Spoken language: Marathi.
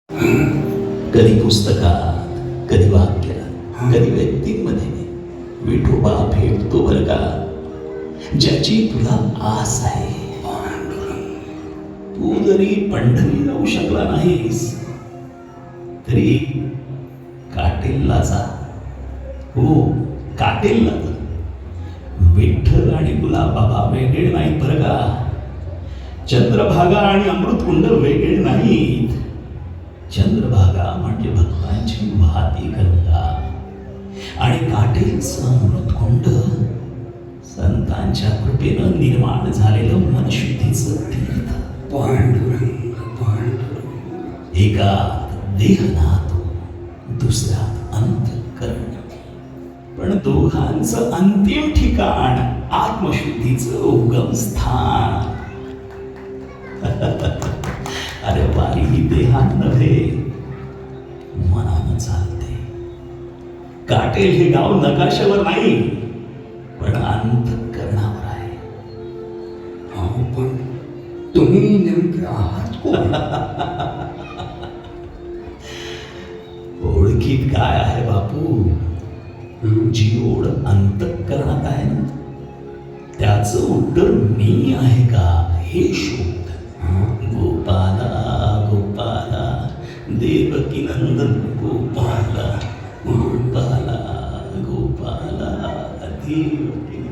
कधी पुस्तकात, कधी वाक्यात, कधी व्यक्तींमध्ये विठोबा भेटतो बर का, ज्याची तुला आस आहे. तू जरी पंढरी जाऊ शकला नाहीस तरी काटेलला जा. हो, काटेलला जा. विठ्ठल आणि गुलाबबाबा वेगळे नाहीत बरं का. चंद्रभागा आणि अमृतकुंड वेगळे नाहीत. चंद्रभागा म्हणजे भक्तांची वाहती गंगा आणि काटेलचं अमृतकुंड संतांच्या कृपेनं निर्माण झालेलं मनशुद्धीचं तीर्थ. पांडुरंग पांडुरंग. एकात देह नातो, दुसऱ्यात अंतःकरण, पण दोघांचं अंतिम ठिकाण आत्मशुद्धीचं उगम स्थान. अरे वारी ही देहात नव्हे, मनानं चालते. काटेल हे गाव नकाशावर नाही, पण अंतःकरणावर आहे. अहो पण तुम्ही नेमके आहात कोण? ओळखीत काय आहे बापू? जी ओढ अंतःकरणात आहे ना, त्याचं उत्तर मी आहे का हे शोध. गोपाला गोपाला देवकी नंदन गोपाला, गोपाला गोपाला देवकी.